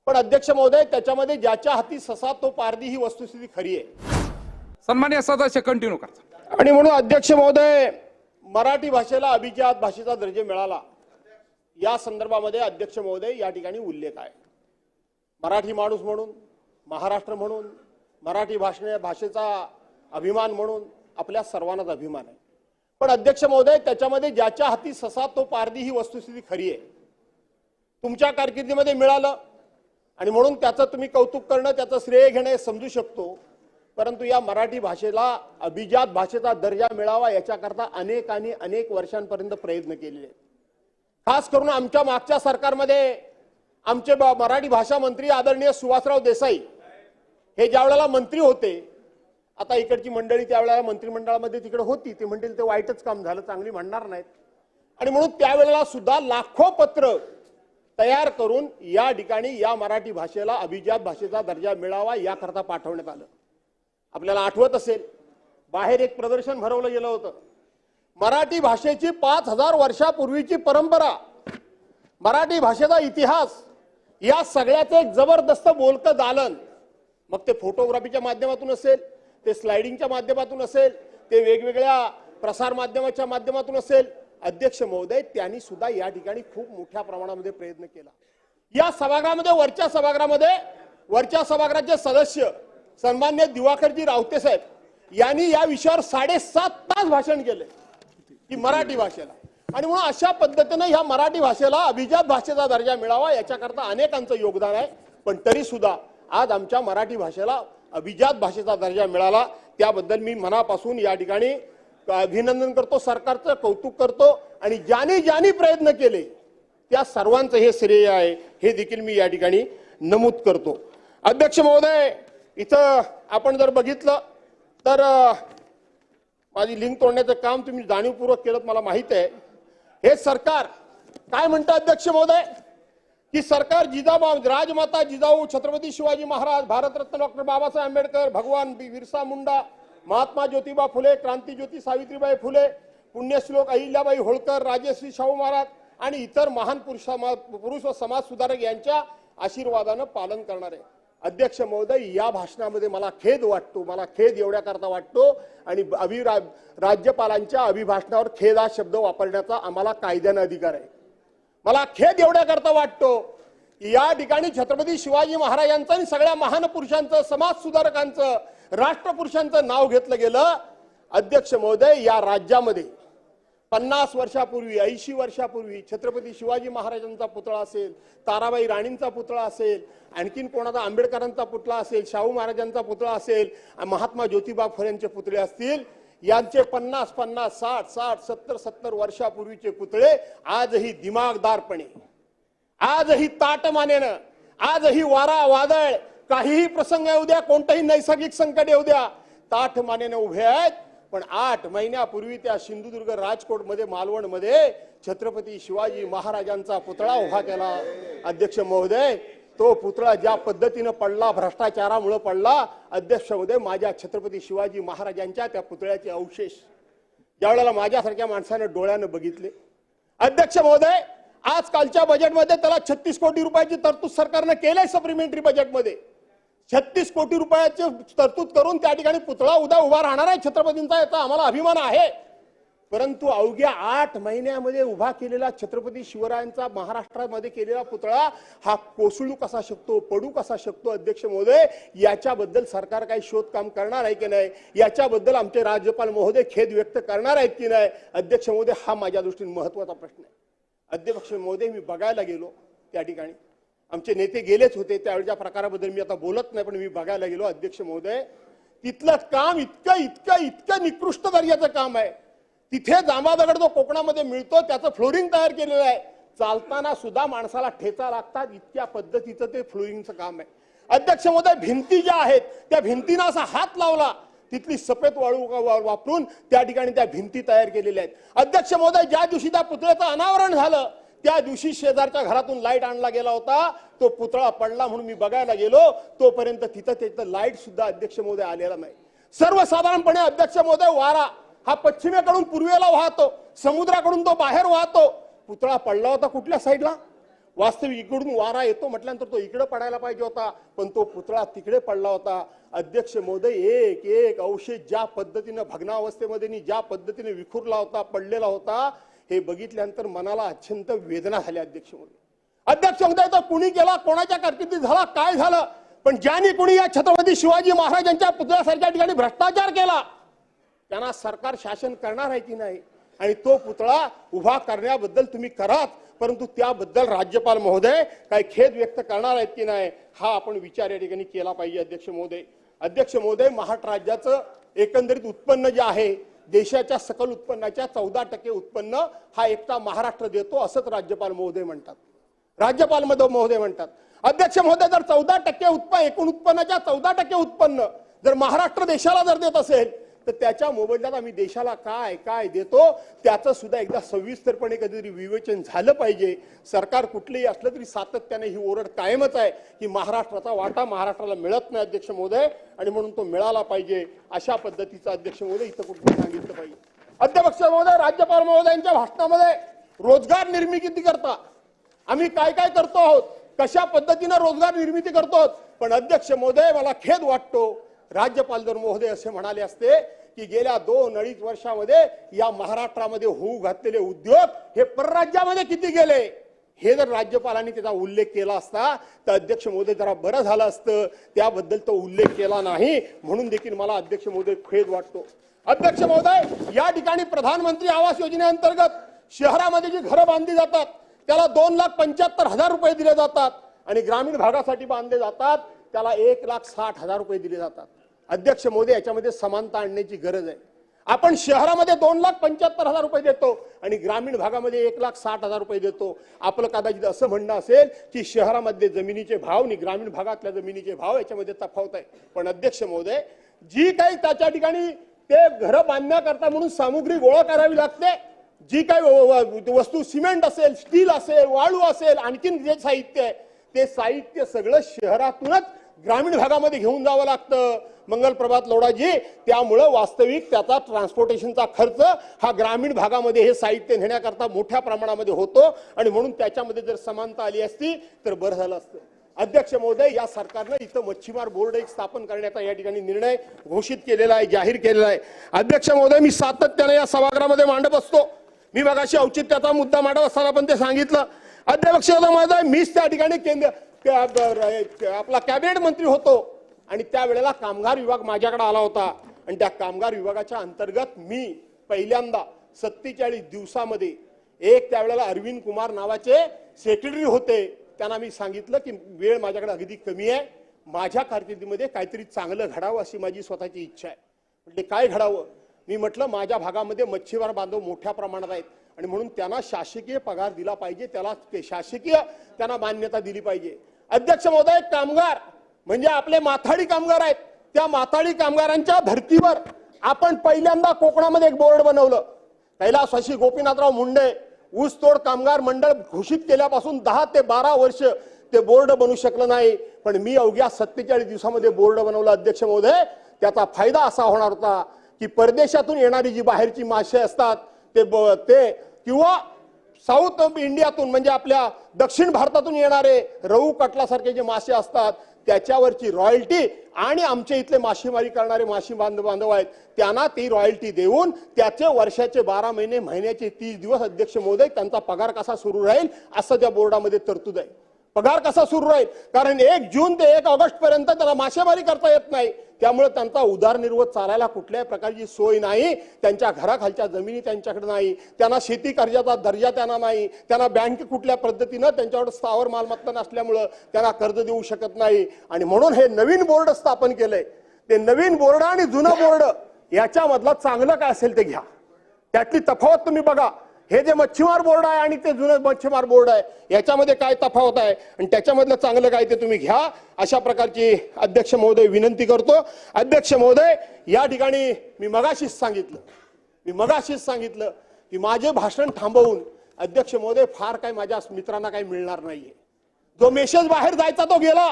पण अध्यक्ष महोदय, त्याच्यामध्ये ज्याच्या हाती ससा तो पारधी ही वस्तुस्थिती खरी आहे। सन्मान्य सदस्य कंटिन्यू करता। आणि म्हणून अध्यक्ष महोदय, मराठी भाषेला अभिजात भाषेचा दर्जा मिळाला या संदर्भामध्ये अध्यक्ष महोदय या ठिकाणी उल्लेख आहे। मराठी माणूस म्हणून, महाराष्ट्र म्हणून, मराठी भाषेचा अभिमान म्हणून आपल्या सर्वांनाच अभिमान आहे। पण अध्यक्ष महोदय, त्याच्यामध्ये ज्याच्या हाती ससा तो पारधी ही वस्तुस्थिती खरी आहे। तुमच्या कारकिर्दीमध्ये मिळालं आणि म्हणून त्याचं तुम्ही कौतुक करणं, त्याचं श्रेय घेणं हे समजू शकतो, परंतु या मराठी भाषेला अभिजात भाषेचा दर्जा मिळावा याच्याकरता अनेक वर्षांपर्यंत प्रयत्न केलेले आहेत। खास करून आमच्या मागच्या सरकारमध्ये आमचे मराठी भाषा मंत्री आदरणीय सुभाषराव देसाई हे ज्या वेळेला मंत्री होते, आता इकडची मंडळी त्यावेळेला मंत्रिमंडळामध्ये तिकडे होती, ते म्हणतील ते वाईटच काम झालं, चांगली म्हणणार नाहीत, आणि म्हणून त्यावेळेला सुद्धा लाखो पत्र तयार करून या ठिकाणी या मराठी भाषेला अभिजात भाषेचा दर्जा मिळावा याकरता पाठवण्यात आलं। आपल्याला आठवत असेल, बाहेर एक प्रदर्शन भरवलं गेलं होतं। मराठी भाषेची 5000 वर्षापूर्वीची परंपरा, मराठी भाषेचा इतिहास या सगळ्याचं एक जबरदस्त बोलकं दालन, मग ते फोटोग्राफीच्या माध्यमातून असेल, ते स्लाइडिंगच्या माध्यमातून असेल, ते वेगवेगळ्या प्रसार माध्यमाच्या माध्यमातून असेल, अध्यक्ष महोदय त्यांनी सुद्धा या ठिकाणी खूप मोठ्या प्रमाणामध्ये प्रयत्न केला। या सभागृहामध्ये वरच्या सभागृहाचे सदस्य सन्मान्य दिवाकरजी रावते साहेब यांनी या विषयावर 7.5 तास भाषण केले की मराठी भाषेला, आणि म्हणून अशा पद्धतीने ह्या मराठी भाषेला अभिजात भाषेचा दर्जा मिळावा याच्याकरता अनेकांचं योगदान आहे। पण तरी सुद्धा आज आमच्या मराठी भाषेला अभिजात भाषेचा दर्जा मिळाला, त्याबद्दल मी मनापासून या ठिकाणी अभिनंदन करतो, सरकारचं कौतुक करतो, आणि ज्यांनी प्रयत्न केले त्या सर्वांचं हे श्रेय आहे हे देखील मी या ठिकाणी नमूद करतो। अध्यक्ष महोदय, इथं आपण जर बघितलं तर माझी लिंक तोडण्याचं काम तुम्ही जाणीवपूर्वक केलं, मला माहित आहे। हे सरकार काय म्हणतं अध्यक्ष महोदय, की सरकार राजमाता जिजाऊ छत्रपती शिवाजी महाराज, भारतरत्न डॉक्टर बाबासाहेब आंबेडकर, भगवान बिरसा मुंडा, महात्मा ज्योतिबा फुले, क्रांतिज्योती सावित्रीबाई फुले, पुण्यश्लोक अहिल्याबाई होळकर, राजश्री शाहू महाराज आणि इतर महान पुरुष व समाज सुधारक यांच्या आशीर्वादानं पालन करणार आहे। अध्यक्ष महोदय, या भाषणामध्ये मला खेद वाटतो, मला खेद एवढ्याकरता वाटतो, आणि राज्यपालांच्या अभिभाषणावर खेद हा शब्द वापरण्याचा आम्हाला कायद्याने अधिकार आहे। मला खेद एवढ्याकरता वाटतो की या ठिकाणी छत्रपती शिवाजी महाराजांचं आणि सगळ्या महान पुरुषांचं, समाज सुधारकांचं, राष्ट्रपुरुषांचं नाव घेतलं गेलं। अध्यक्ष महोदय, या राज्यामध्ये 50 वर्षापूर्वी, 80 वर्षापूर्वी छत्रपती शिवाजी महाराजांचा पुतळा असेल, ताराबाई राणींचा पुतळा असेल, आणखीन कोणाचा आंबेडकरांचा पुतळा असेल, शाहू महाराजांचा पुतळा असेल, महात्मा ज्योतिबा फुलेंचे पुतळे असतील, यांचे 50, 60, 70 वर्षापूर्वीचे पुतळे आजही दिमागदारपणे, आजही ताटमानेनं, आजही वारा वादळ, काहीही प्रसंग येऊ द्या, कोणतंही नैसर्गिक संकट येऊ द्या, ताठमानेनं उभे आहेत। पण 8 महिन्यापूर्वी त्या सिंधुदुर्ग, राजकोटमध्ये, मालवणमध्ये छत्रपती शिवाजी महाराजांचा पुतळा उभा केला। अध्यक्ष महोदय, तो पुतळा ज्या पद्धतीनं पडला, भ्रष्टाचारामुळे पडला, अध्यक्ष महोदय, माझ्या छत्रपती शिवाजी महाराजांच्या त्या पुतळ्याचे अवशेष ज्यावेळेला माझ्यासारख्या माणसाने डोळ्यानं बघितले, अध्यक्ष महोदय, आजकालच्या बजेटमध्ये त्याला 36 कोटी रुपयाची तरतूद सरकारने केली आहे। सप्लिमेंटरी बजेटमध्ये 36 कोटी रुपयाची तरतूद करून त्या ठिकाणी पुतळा उभा राहणार आहे छत्रपतींचा, याचा आम्हाला अभिमान आहे। परंतु अवघ्या 8 महिन्यामध्ये उभा केलेला छत्रपती शिवरायांचा महाराष्ट्रामध्ये केलेला पुतळा हा कोसळू कसा शकतो, पडू कसा शकतो? अध्यक्ष महोदय, याच्याबद्दल सरकार काही शोधकाम करणार आहे की नाही, याच्याबद्दल आमचे राज्यपाल महोदय खेद व्यक्त करणार आहेत की नाही? अध्यक्ष महोदय, हा माझ्या दृष्टीने महत्त्वाचा प्रश्न आहे। अध्यक्ष महोदय, मी बघायला गेलो त्या ठिकाणी, आमचे नेते गेलेच होते, त्यावेळच्या प्रकाराबद्दल मी आता बोलत नाही, पण मी बघायला गेलो। अध्यक्ष महोदय, तिथलं काम इतकं निकृष्ट दर्जाचं काम आहे। तिथे जांभा-दगड जो कोकणामध्ये मिळतो त्याचं फ्लोरिंग तयार केलेलं आहे, चालताना सुद्धा माणसाला ठेचा लागतात, इतक्या पद्धतीचं ते फ्लोरिंगचं काम आहे। अध्यक्ष महोदय, भिंती ज्या आहेत त्या भिंतींना असा हात लावला, तिथली सफेद वाळू वापरून त्या ठिकाणी त्या भिंती तयार केलेल्या आहेत। अध्यक्ष महोदय, ज्या दिवशी त्या पुतळ्याचं अनावरण झालं त्या दिवशी शेजारच्या घरातून लाईट आणला गेला होता, तो पुतळा पडला म्हणून मी बघायला गेलो, तोपर्यंत तिथं लाईट सुद्धा अध्यक्ष महोदय आलेला नाही। सर्वसाधारणपणे अध्यक्ष महोदय, वारा हा पश्चिमेकडून पूर्वेला वाहतो, समुद्राकडून तो बाहेर वाहतो, पुतळा पडला होता कुठल्या साईडला? वास्तविक इकडून वारा येतो म्हटल्यानंतर तो इकडे पडायला पाहिजे होता, पण तो पुतळा तिकडे पडला होता. अध्यक्ष महोदय, एक एक अवशेष ज्या पद्धतीने भग्नावस्थेमध्ये ज्या पद्धतीने विखुरला होता, पडलेला होता, हे बघितल्यानंतर मनाला अत्यंत वेदना झाल्या. अध्यक्ष महोदय तर कुणी केला, कोणाच्या कारकिर्दीत झाला, काय झालं, पण ज्यांनी कुणी या छत्रपती शिवाजी महाराजांच्या पुतळ्यासारख्या ठिकाणी भ्रष्टाचार केला त्यांना सरकार शासन करणार आहे की नाही? आणि तो पुतळा उभा करण्याबद्दल तुम्ही कराच, परंतु त्याबद्दल राज्यपाल महोदय काही खेद व्यक्त करणार आहेत की नाही, हा आपण विचार या ठिकाणी केला पाहिजे. अध्यक्ष महोदय, महाराष्ट्र राज्याचं एकंदरीत उत्पन्न जे आहे, देशाच्या सकल उत्पन्नाच्या 14% उत्पन्न हा एकटा महाराष्ट्र देतो, असंच राज्यपाल महोदय म्हणतात. अध्यक्ष महोदय, जर 14% एकूण उत्पन्नाच्या 14% उत्पन्न जर महाराष्ट्र देशाला जर देत असेल, तर त्याच्या मोबदल्यात आम्ही देशाला काय काय देतो त्याचं सुद्धा एकदा सविस्तरपणे कधीतरी विवेचन झालं पाहिजे. सरकार कुठलेही असलं तरी सातत्याने ही ओरड कायमच आहे की महाराष्ट्राचा वाटा महाराष्ट्राला मिळत नाही अध्यक्ष महोदय, आणि म्हणून तो मिळाला पाहिजे. अशा पद्धतीचा अध्यक्ष महोदय इथं कुठे सांगितलं पाहिजे. अध्यक्ष महोदय, राज्यपाल महोदयांच्या भाषणामध्ये रोजगार निर्मिती करता आम्ही काय काय करतो आहोत, कशा पद्धतीने रोजगार निर्मिती करतो, पण अध्यक्ष महोदय मला खेद वाटतो, राज्यपाल जर महोदय असे म्हणाले असते की गेल्या 2-2.5 वर्षामध्ये या महाराष्ट्रामध्ये होऊ घातलेले उद्योग हे परराज्यामध्ये किती गेले, हे जर राज्यपालांनी त्याचा उल्लेख केला असता तर अध्यक्ष महोदय जरा बरं झालं असतं. त्याबद्दल तो उल्लेख केला नाही, म्हणून देखील मला अध्यक्ष महोदय खेद वाटतो. अध्यक्ष महोदय, या ठिकाणी प्रधानमंत्री आवास योजनेअंतर्गत शहरामध्ये जी घरं बांधली जातात त्याला 2,75,000 रुपये दिले जातात, आणि ग्रामीण भागासाठी बांधले जातात त्याला 1,60,000 रुपये दिले जातात. अध्यक्ष महोदय, याच्यामध्ये समानता आणण्याची गरज आहे. आपण शहरामध्ये 2,75,000 रुपये देतो आणि ग्रामीण भागामध्ये 1,60,000 रुपये देतो. आपलं कदाचित असं म्हणणं असेल की शहरामध्ये जमिनीचे भाव आणि ग्रामीण भागातल्या जमिनीचे भाव याच्यामध्ये तफावत आहे, पण अध्यक्ष महोदय, जी काही त्याच्या ठिकाणी ते घर बांधण्याकरता म्हणून सामुग्री गोळा करावी लागते, जी काही वस्तू सिमेंट असेल, स्टील असेल, वाळू असेल, आणखीन जे साहित्य आहे ते साहित्य सगळं शहरातूनच ग्रामीण भागामध्ये घेऊन जावं लागतं. मंगलप्रभात लोढाजी, त्यामुळं वास्तविक त्याचा ट्रान्सपोर्टेशनचा खर्च हा ग्रामीण भागामध्ये हे साहित्य नेण्याकरता मोठ्या प्रमाणामध्ये होतो, आणि म्हणून त्याच्यामध्ये जर समानता आली असती तर बरं झालं असतं. अध्यक्ष महोदय, या सरकारनं इथं मच्छीमार बोर्ड एक स्थापन करण्याचा या ठिकाणी निर्णय घोषित केलेला आहे, जाहीर केलेला आहे. अध्यक्ष महोदय, मी सातत्याने या सभागृहामध्ये मांडत असतो, मी मगाशी औचित्याचा मुद्दा मांडत असताना पण ते सांगितलं. अध्यक्ष महोदय, मीच त्या ठिकाणी आपला कॅबिनेट मंत्री होतो आणि त्यावेळेला कामगार विभाग माझ्याकडे आला होता, आणि त्या कामगार विभागाच्या अंतर्गत मी पहिल्यांदा 47 दिवसामध्ये त्यावेळेला अरविंद कुमार नावाचे सेक्रेटरी होते, त्यांना मी सांगितलं की वेळ माझ्याकडे अगदी कमी आहे, माझ्या कारकिर्दीमध्ये काहीतरी चांगलं घडावं अशी माझी स्वतःची इच्छा आहे. म्हणजे काय घडावं, मी म्हटलं माझ्या भागामध्ये मच्छीमार बांधव मोठ्या प्रमाणात आहेत आणि म्हणून त्यांना शासकीय पगार दिला पाहिजे, त्याला शासकीय त्यांना मान्यता दिली पाहिजे. अध्यक्ष महोदय, कामगार म्हणजे आपले माथाडी कामगार आहेत, त्या माथाडी कामगारांच्या धर्तीवर आपण पहिल्यांदा कोकणामध्ये एक बोर्ड बनवलं. कैलासवासी गोपीनाथराव मुंडे ऊसतोड कामगार मंडळ घोषित केल्यापासून 10 ते 12 वर्ष ते बोर्ड बनू शकलं नाही, पण मी अवघ्या 47 दिवसामध्ये बोर्ड बनवलं. अध्यक्ष महोदय, त्याचा फायदा असा होणार होता की परदेशातून येणारी जी बाहेरची मासे असतात ते किंवा साऊथ इंडियातून म्हणजे आपल्या दक्षिण भारतातून येणारे रहू कटलासारखे जे मासे असतात त्याच्यावरची रॉयल्टी आणि आमच्या इथले मासेमारी करणारे मासे बांधव आहेत त्यांना ती रॉयल्टी देऊन त्याचे वर्षाचे 12 महिने, महिन्याचे 30 दिवस अध्यक्ष महोदय त्यांचा पगार कसा सुरू राहील असं त्या बोर्डामध्ये तरतूद आहे. पगार कसा सुरू राहील, कारण 1 जून ते 1 ऑगस्ट पर्यंत त्यांना मासेमारी करता येत नाही, त्यामुळे त्यांचा उदरनिर्वाह चालायला कुठल्याही प्रकारची सोय नाही. त्यांच्या घराखालच्या जमिनी त्यांच्याकडे नाही, त्यांना शेती कर्जाचा दर्जा त्यांना नाही, त्यांना बँक कुठल्या पद्धतीनं त्यांच्याकडे स्थावर मालमत्ता नसल्यामुळं त्यांना कर्ज देऊ शकत नाही. आणि म्हणून हे नवीन बोर्ड स्थापन केलंय. ते नवीन बोर्ड आणि जुनं बोर्ड याच्यामधलं चांगलं काय असेल ते घ्या, त्यातली तफावत तुम्ही बघा. हे जे मच्छीमार बोर्ड आहे आणि ते जुनं मच्छीमार बोर्ड आहे याच्यामध्ये काय तफावत आहे आणि त्याच्यामधलं चांगलं काय ते तुम्ही घ्या, अशा प्रकारची अध्यक्ष महोदय विनंती करतो. अध्यक्ष महोदय, या ठिकाणी मी मगाशीच सांगितलं की माझे भाषण थांबवून अध्यक्ष महोदय फार काय माझ्या मित्रांना काही मिळणार नाहीये. जो मेसेज बाहेर जायचा तो गेला.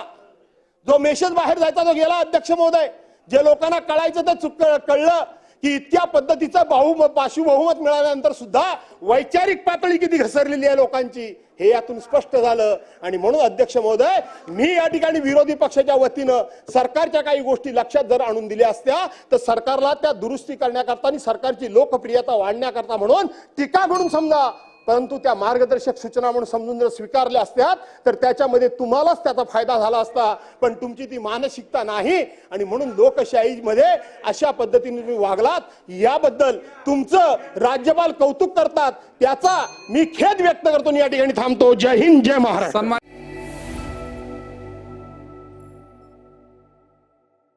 अध्यक्ष महोदय, जे लोकांना कळायचं ते कळलं की इतक्या पद्धतीचं पार्श्वबहुमत मिळाल्यानंतर सुद्धा वैचारिक पातळी किती घसरलेली आहे लोकांची हे यातून स्पष्ट झालं. आणि म्हणून अध्यक्ष महोदय, मी या ठिकाणी विरोधी पक्षाच्या वतीनं सरकारच्या काही गोष्टी लक्षात जर आणून दिल्या असत्या तर सरकारला त्या दुरुस्ती करण्याकरता आणि सरकारची लोकप्रियता वाढण्याकरता म्हणून टीका म्हणून समजा, परंतु त्या मार्गदर्शक सूचना म्हणून समजून जर स्वीकारल्या असत्यात तर त्याच्यामध्ये तुम्हालाच त्याचा फायदा झाला असता. पण तुमची ती मानसिकता नाही आणि म्हणून लोकशाहीमध्ये अशा पद्धतीने तुम्ही वागलात. याबद्दल तुमचं राज्यपाल कौतुक करतात, त्याचा मी खेद व्यक्त करतो. या ठिकाणी थांबतो. जय हिंद, जय महाराष्ट्र. सन्मान